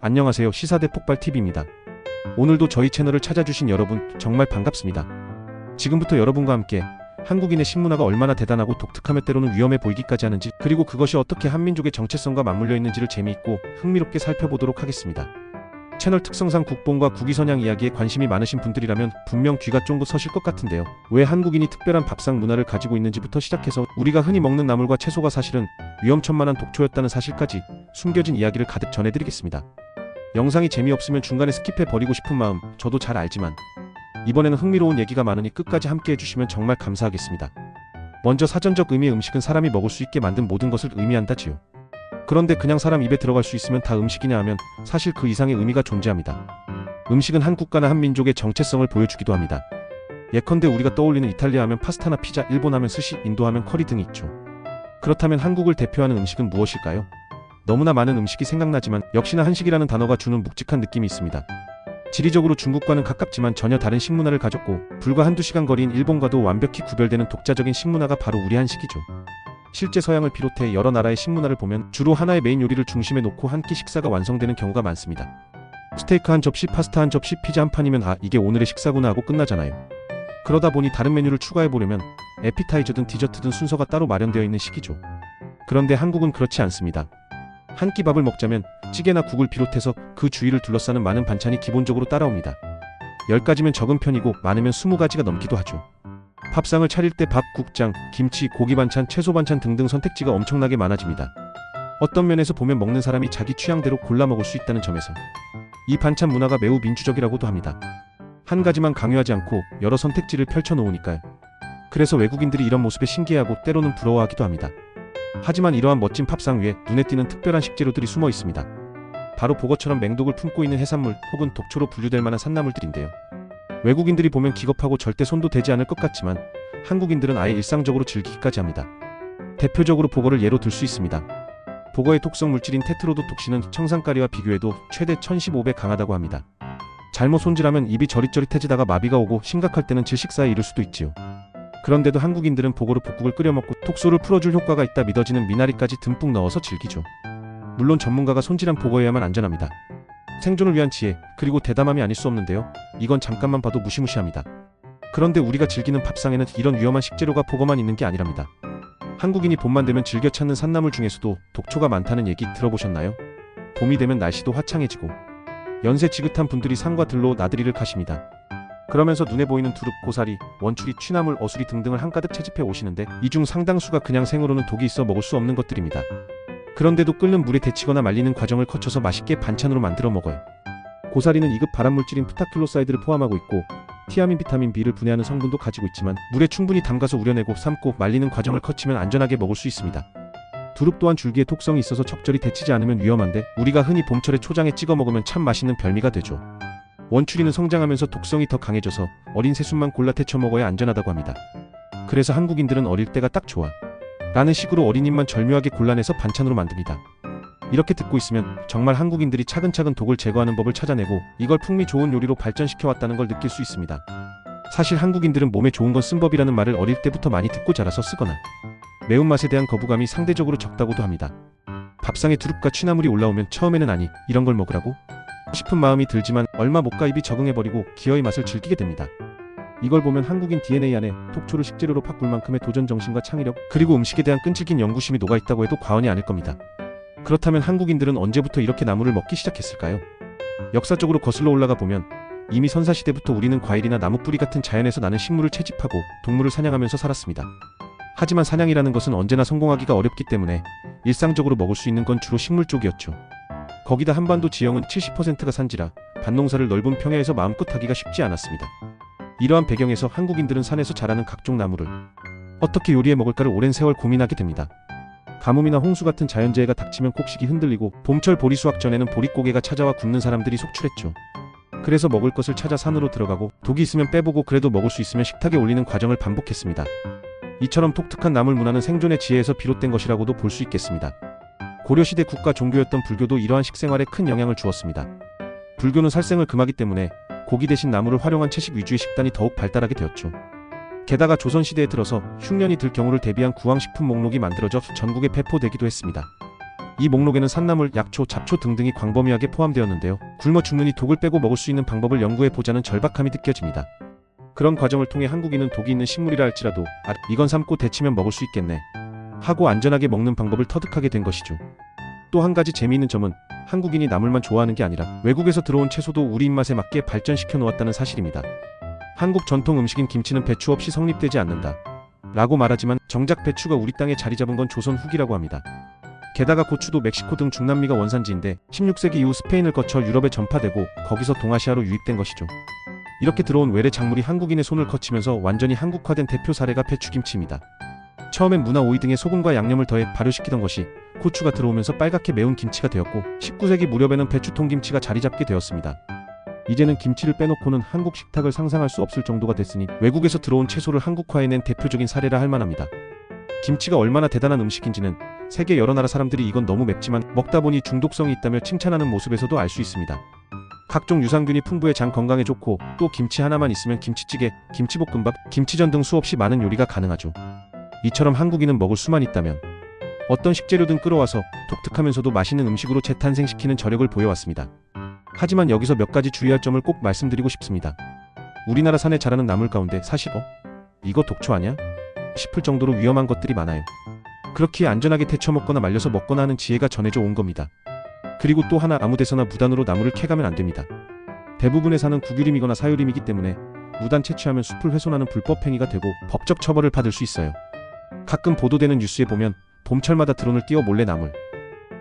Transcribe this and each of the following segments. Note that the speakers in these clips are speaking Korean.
안녕하세요. 시사대 폭발TV입니다. 오늘도 저희 채널을 찾아주신 여러분 정말 반갑습니다. 지금부터 여러분과 함께 한국인의 식문화가 얼마나 대단하고 독특하며 때로는 위험해 보이기까지 하는지, 그리고 그것이 어떻게 한민족의 정체성과 맞물려 있는지를 재미있고 흥미롭게 살펴보도록 하겠습니다. 채널 특성상 국뽕과 국위선양 이야기에 관심이 많으신 분들이라면 분명 귀가 쫑긋 서실 것 같은데요. 왜 한국인이 특별한 밥상 문화를 가지고 있는지부터 시작해서 우리가 흔히 먹는 나물과 채소가 사실은 위험천만한 독초였다는 사실까지 숨겨진 이야기를 가득 전해드리겠습니다. 영상이 재미없으면 중간에 스킵해버리고 싶은 마음 저도 잘 알지만 이번에는 흥미로운 얘기가 많으니 끝까지 함께 해주시면 정말 감사하겠습니다. 먼저 사전적 의미의 음식은 사람이 먹을 수 있게 만든 모든 것을 의미한다지요. 그런데 그냥 사람 입에 들어갈 수 있으면 다 음식이냐 하면 사실 그 이상의 의미가 존재합니다. 음식은 한 국가나 한 민족의 정체성을 보여주기도 합니다. 예컨대 우리가 떠올리는 이탈리아 하면 파스타나 피자, 일본 하면 스시, 인도 하면 커리 등이 있죠. 그렇다면 한국을 대표하는 음식은 무엇일까요? 너무나 많은 음식이 생각나지만 역시나 한식이라는 단어가 주는 묵직한 느낌이 있습니다. 지리적으로 중국과는 가깝지만 전혀 다른 식문화를 가졌고 불과 한두 시간 거리인 일본과도 완벽히 구별되는 독자적인 식문화가 바로 우리 한식이죠. 실제 서양을 비롯해 여러 나라의 식문화를 보면 주로 하나의 메인 요리를 중심에 놓고 한 끼 식사가 완성되는 경우가 많습니다. 스테이크 한 접시, 파스타 한 접시, 피자 한 판이면 아, 이게 오늘의 식사구나 하고 끝나잖아요. 그러다 보니 다른 메뉴를 추가해보려면 에피타이저든 디저트든 순서가 따로 마련되어 있는 시기죠. 그런데 한국은 그렇지 않습니다. 한 끼 밥을 먹자면 찌개나 국을 비롯해서 그 주위를 둘러싸는 많은 반찬이 기본적으로 따라옵니다. 10가지면 적은 편이고 많으면 20가지가 넘기도 하죠. 밥상을 차릴 때 밥, 국장, 김치, 고기 반찬, 채소 반찬 등등 선택지가 엄청나게 많아집니다. 어떤 면에서 보면 먹는 사람이 자기 취향대로 골라 먹을 수 있다는 점에서 이 반찬 문화가 매우 민주적이라고도 합니다. 한 가지만 강요하지 않고 여러 선택지를 펼쳐놓으니까요. 그래서 외국인들이 이런 모습에 신기해하고 때로는 부러워하기도 합니다. 하지만 이러한 멋진 밥상 위에 눈에 띄는 특별한 식재료들이 숨어 있습니다. 바로 보거처럼 맹독을 품고 있는 해산물 혹은 독초로 분류될 만한 산나물들인데요. 외국인들이 보면 기겁하고 절대 손도 대지 않을 것 같지만 한국인들은 아예 일상적으로 즐기기까지 합니다. 대표적으로 보거를 예로 들 수 있습니다. 보거의 독성 물질인 테트로도톡신은 청산가리와 비교해도 최대 1015배 강하다고 합니다. 잘못 손질하면 입이 저릿저릿해지다가 마비가 오고 심각할 때는 질식사에 이를 수도 있지요. 그런데도 한국인들은 보거로 볶국을 끓여 먹고 톡소를 풀어줄 효과가 있다 믿어지는 미나리까지 듬뿍 넣어서 즐기죠. 물론 전문가가 손질한 보거여야만 안전합니다. 생존을 위한 지혜, 그리고 대담함이 아닐 수 없는데요. 이건 잠깐만 봐도 무시무시합니다. 그런데 우리가 즐기는 밥상에는 이런 위험한 식재료가 보거만 있는 게 아니랍니다. 한국인이 봄만 되면 즐겨 찾는 산나물 중에서도 독초가 많다는 얘기 들어보셨나요? 봄이 되면 날씨도 화창해지고 연세 지긋한 분들이 산과 들로 나들이를 가십니다. 그러면서 눈에 보이는 두릅, 고사리, 원추리, 취나물, 어수리 등등을 한가득 채집해 오시는데 이 중 상당수가 그냥 생으로는 독이 있어 먹을 수 없는 것들입니다. 그런데도 끓는 물에 데치거나 말리는 과정을 거쳐서 맛있게 반찬으로 만들어 먹어요. 고사리는 2급 발암물질인 프타클로사이드를 포함하고 있고 티아민, 비타민 B를 분해하는 성분도 가지고 있지만 물에 충분히 담가서 우려내고 삶고 말리는 과정을 거치면 안전하게 먹을 수 있습니다. 두릅 또한 줄기에 독성이 있어서 적절히 데치지 않으면 위험한데 우리가 흔히 봄철에 초장에 찍어 먹으면 참 맛있는 별미가 되죠. 원추리는 성장하면서 독성이 더 강해져서 어린 새순만 골라 데쳐 먹어야 안전하다고 합니다. 그래서 한국인들은 어릴 때가 딱 좋아 라는 식으로 어린 잎만 절묘하게 골라내서 반찬으로 만듭니다. 이렇게 듣고 있으면 정말 한국인들이 차근차근 독을 제거하는 법을 찾아내고 이걸 풍미 좋은 요리로 발전시켜왔다는 걸 느낄 수 있습니다. 사실 한국인들은 몸에 좋은 건 쓴 법이라는 말을 어릴 때부터 많이 듣고 자라서 쓰거나 매운맛에 대한 거부감이 상대적으로 적다고도 합니다. 밥상에 두릅과 취나물이 올라오면 처음에는 아니 이런 걸 먹으라고? 싶은 마음이 들지만 얼마 못 가 입이 적응해버리고 기어이 맛을 즐기게 됩니다. 이걸 보면 한국인 DNA 안에 독초를 식재료로 바꿀 만큼의 도전 정신과 창의력, 그리고 음식에 대한 끈질긴 연구심이 녹아있다고 해도 과언이 아닐 겁니다. 그렇다면 한국인들은 언제부터 이렇게 나물을 먹기 시작했을까요? 역사적으로 거슬러 올라가 보면 이미 선사시대부터 우리는 과일이나 나무뿌리 같은 자연에서 나는 식물을 채집하고 동물을 사냥하면서 살았습니다. 하지만 사냥이라는 것은 언제나 성공하기가 어렵기 때문에 일상적으로 먹을 수 있는 건 주로 식물 쪽이었죠. 거기다 한반도 지형은 70%가 산지라 밭농사를 넓은 평야에서 마음껏 하기가 쉽지 않았습니다. 이러한 배경에서 한국인들은 산에서 자라는 각종 나물을 어떻게 요리해 먹을까를 오랜 세월 고민하게 됩니다. 가뭄이나 홍수 같은 자연재해가 닥치면 곡식이 흔들리고 봄철 보리 수확 전에는 보릿고개가 찾아와 굶는 사람들이 속출했죠. 그래서 먹을 것을 찾아 산으로 들어가고 독이 있으면 빼보고 그래도 먹을 수 있으면 식탁에 올리는 과정을 반복했습니다. 이처럼 독특한 나물 문화는 생존의 지혜에서 비롯된 것이라고도 볼 수 있겠습니다. 고려시대 국가 종교였던 불교도 이러한 식생활에 큰 영향을 주었습니다. 불교는 살생을 금하기 때문에 고기 대신 나물을 활용한 채식 위주의 식단이 더욱 발달하게 되었죠. 게다가 조선시대에 들어서 흉년이 들 경우를 대비한 구황식품 목록이 만들어져 전국에 배포되기도 했습니다. 이 목록에는 산나물, 약초, 잡초 등등이 광범위하게 포함되었는데요. 굶어 죽느니 독을 빼고 먹을 수 있는 방법을 연구해 보자는 절박함이 느껴집니다. 그런 과정을 통해 한국인은 독이 있는 식물이라 할지라도 이건 삶고 데치면 먹을 수 있겠네 하고 안전하게 먹는 방법을 터득하게 된 것이죠. 또 한 가지 재미있는 점은 한국인이 나물만 좋아하는 게 아니라 외국에서 들어온 채소도 우리 입맛에 맞게 발전시켜 놓았다는 사실입니다. 한국 전통 음식인 김치는 배추 없이 성립되지 않는다 라고 말하지만 정작 배추가 우리 땅에 자리 잡은 건 조선 후기라고 합니다. 게다가 고추도 멕시코 등 중남미가 원산지인데 16세기 이후 스페인을 거쳐 유럽에 전파되고 거기서 동아시아로 유입된 것이죠. 이렇게 들어온 외래 작물이 한국인의 손을 거치면서 완전히 한국화된 대표 사례가 배추김치입니다. 처음엔 무나 오이 등의 소금과 양념을 더해 발효시키던 것이 고추가 들어오면서 빨갛게 매운 김치가 되었고 19세기 무렵에는 배추통김치가 자리 잡게 되었습니다. 이제는 김치를 빼놓고는 한국 식탁을 상상할 수 없을 정도가 됐으니 외국에서 들어온 채소를 한국화해낸 대표적인 사례라 할 만합니다. 김치가 얼마나 대단한 음식인지는 세계 여러 나라 사람들이 이건 너무 맵지만 먹다 보니 중독성이 있다며 칭찬하는 모습에서도 알 수 있습니다. 각종 유산균이 풍부해 장 건강에 좋고 또 김치 하나만 있으면 김치찌개, 김치볶음밥, 김치전 등 수없이 많은 요리가 가능하죠. 이처럼 한국인은 먹을 수만 있다면 어떤 식재료든 끌어와서 독특하면서도 맛있는 음식으로 재탄생시키는 저력을 보여왔습니다. 하지만 여기서 몇 가지 주의할 점을 꼭 말씀드리고 싶습니다. 우리나라 산에 자라는 나물 가운데 사실 이거 독초 아냐? 싶을 정도로 위험한 것들이 많아요. 그렇기에 안전하게 데쳐 먹거나 말려서 먹거나 하는 지혜가 전해져 온 겁니다. 그리고 또 하나, 아무데서나 무단으로 나무를 캐가면 안 됩니다. 대부분의 산은 국유림이거나 사유림이기 때문에 무단 채취하면 숲을 훼손하는 불법 행위가 되고 법적 처벌을 받을 수 있어요. 가끔 보도되는 뉴스에 보면 봄철마다 드론을 띄워 몰래 나물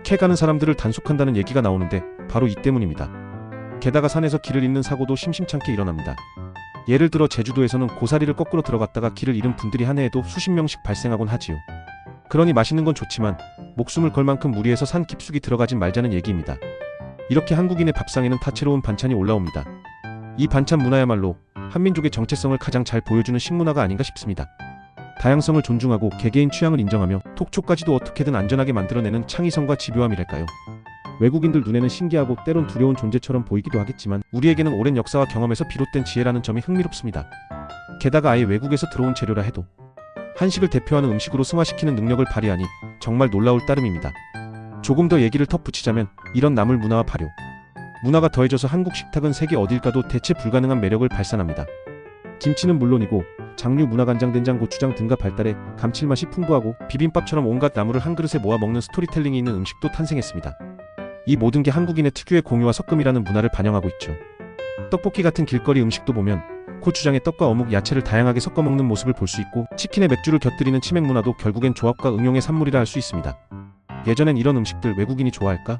캐가는 사람들을 단속한다는 얘기가 나오는데 바로 이 때문입니다. 게다가 산에서 길을 잃는 사고도 심심찮게 일어납니다. 예를 들어 제주도에서는 고사리를 거꾸로 들어갔다가 길을 잃은 분들이 한 해에도 수십 명씩 발생하곤 하지요. 그러니 맛있는 건 좋지만 목숨을 걸 만큼 무리해서 산 깊숙이 들어가진 말자는 얘기입니다. 이렇게 한국인의 밥상에는 다채로운 반찬이 올라옵니다. 이 반찬 문화야말로 한민족의 정체성을 가장 잘 보여주는 식문화가 아닌가 싶습니다. 다양성을 존중하고 개개인 취향을 인정하며 톡초까지도 어떻게든 안전하게 만들어내는 창의성과 집요함이랄까요. 외국인들 눈에는 신기하고 때론 두려운 존재처럼 보이기도 하겠지만 우리에게는 오랜 역사와 경험에서 비롯된 지혜라는 점이 흥미롭습니다. 게다가 아예 외국에서 들어온 재료라 해도 한식을 대표하는 음식으로 승화시키는 능력을 발휘하니 정말 놀라울 따름입니다. 조금 더 얘기를 덧붙이자면 이런 나물 문화와 발효 문화가 더해져서 한국 식탁은 세계 어딜 가도 대체 불가능한 매력을 발산합니다. 김치는 물론이고 장류, 문화간장, 된장, 고추장 등과 발달해 감칠맛이 풍부하고 비빔밥처럼 온갖 나물을 한 그릇에 모아 먹는 스토리텔링이 있는 음식도 탄생했습니다. 이 모든 게 한국인의 특유의 공유와 섞음이라는 문화를 반영하고 있죠. 떡볶이 같은 길거리 음식도 보면 고추장에 떡과 어묵, 야채를 다양하게 섞어 먹는 모습을 볼 수 있고 치킨에 맥주를 곁들이는 치맥 문화도 결국엔 조합과 응용의 산물이라 할 수 있습니다. 예전엔 이런 음식들 외국인이 좋아할까?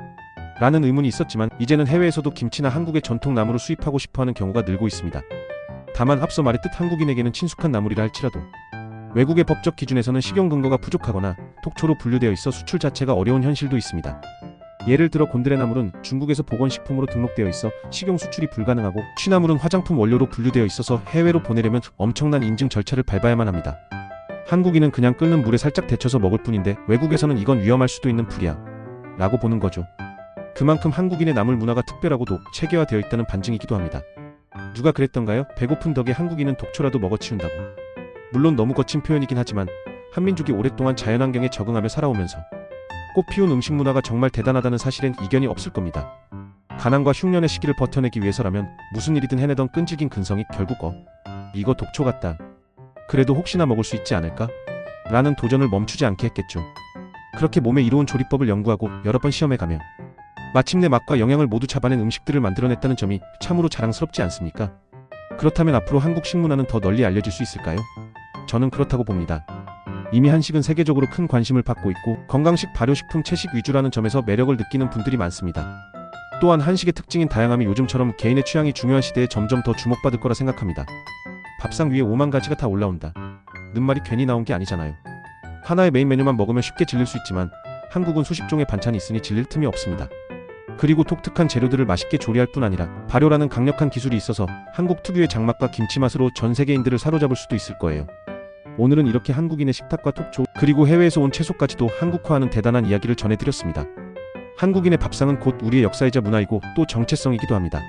라는 의문이 있었지만 이제는 해외에서도 김치나 한국의 전통 나물을 수입하고 싶어하는 경우가 늘고 있습니다. 다만 앞서 말했듯 한국인에게는 친숙한 나물이라 할지라도 외국의 법적 기준에서는 식용 근거가 부족하거나 톡초로 분류되어 있어 수출 자체가 어려운 현실도 있습니다. 예를 들어 곤드레나물은 중국에서 보건식품으로 등록되어 있어 식용 수출이 불가능하고 취나물은 화장품 원료로 분류되어 있어서 해외로 보내려면 엄청난 인증 절차를 밟아야만 합니다. 한국인은 그냥 끓는 물에 살짝 데쳐서 먹을 뿐인데 외국에서는 이건 위험할 수도 있는 불이야 라고 보는 거죠. 그만큼 한국인의 나물 문화가 특별하고도 체계화되어 있다는 반증이기도 합니다. 누가 그랬던가요? 배고픈 덕에 한국인은 독초라도 먹어치운다고. 물론 너무 거친 표현이긴 하지만 한민족이 오랫동안 자연환경에 적응하며 살아오면서 꽃 피운 음식 문화가 정말 대단하다는 사실엔 이견이 없을 겁니다. 가난과 흉년의 시기를 버텨내기 위해서라면 무슨 일이든 해내던 끈질긴 근성이 결국 이거 독초 같다. 그래도 혹시나 먹을 수 있지 않을까? 라는 도전을 멈추지 않게 했겠죠. 그렇게 몸에 이로운 조리법을 연구하고 여러 번 시험해가며 마침내 맛과 영양을 모두 잡아낸 음식들을 만들어냈다는 점이 참으로 자랑스럽지 않습니까? 그렇다면 앞으로 한국 식문화는 더 널리 알려질 수 있을까요? 저는 그렇다고 봅니다. 이미 한식은 세계적으로 큰 관심을 받고 있고 건강식, 발효식품, 채식 위주라는 점에서 매력을 느끼는 분들이 많습니다. 또한 한식의 특징인 다양함이 요즘처럼 개인의 취향이 중요한 시대에 점점 더 주목받을 거라 생각합니다. 밥상 위에 5만 가지가 다 올라온다 는 말이 괜히 나온 게 아니잖아요. 하나의 메인 메뉴만 먹으면 쉽게 질릴 수 있지만 한국은 수십 종의 반찬이 있으니 질릴 틈이 없습니다. 그리고 독특한 재료들을 맛있게 조리할 뿐 아니라 발효라는 강력한 기술이 있어서 한국 특유의 장맛과 김치 맛으로 전 세계인들을 사로잡을 수도 있을 거예요. 오늘은 이렇게 한국인의 식탁과 톡초 그리고 해외에서 온 채소까지도 한국화하는 대단한 이야기를 전해드렸습니다. 한국인의 밥상은 곧 우리의 역사이자 문화이고 또 정체성이기도 합니다.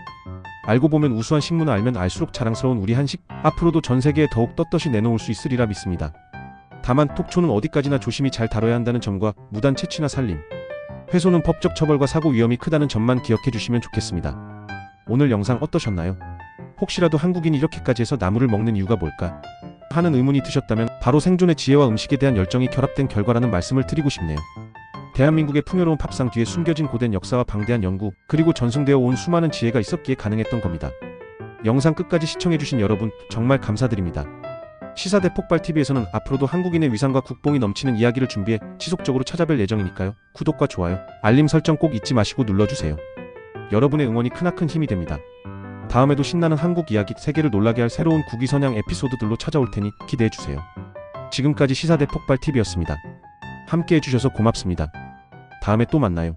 알고 보면 우수한 식문화, 알면 알수록 자랑스러운 우리 한식, 앞으로도 전 세계에 더욱 떳떳이 내놓을 수 있으리라 믿습니다. 다만 톡초는 어디까지나 조심히 잘 다뤄야 한다는 점과 무단 채취나 살림, 훼손은 법적 처벌과 사고 위험이 크다는 점만 기억해 주시면 좋겠습니다. 오늘 영상 어떠셨나요? 혹시라도 한국인이 이렇게까지 해서 나무를 먹는 이유가 뭘까? 하는 의문이 드셨다면 바로 생존의 지혜와 음식에 대한 열정이 결합된 결과라는 말씀을 드리고 싶네요. 대한민국의 풍요로운 밥상 뒤에 숨겨진 고된 역사와 방대한 연구, 그리고 전승되어 온 수많은 지혜가 있었기에 가능했던 겁니다. 영상 끝까지 시청해주신 여러분 정말 감사드립니다. 시사대 폭발TV에서는 앞으로도 한국인의 위상과 국뽕이 넘치는 이야기를 준비해 지속적으로 찾아뵐 예정이니까요. 구독과 좋아요, 알림 설정 꼭 잊지 마시고 눌러주세요. 여러분의 응원이 크나큰 힘이 됩니다. 다음에도 신나는 한국 이야기, 세계를 놀라게 할 새로운 국위선양 에피소드들로 찾아올 테니 기대해주세요. 지금까지 시사대 폭발TV였습니다. 함께 해주셔서 고맙습니다. 다음에 또 만나요.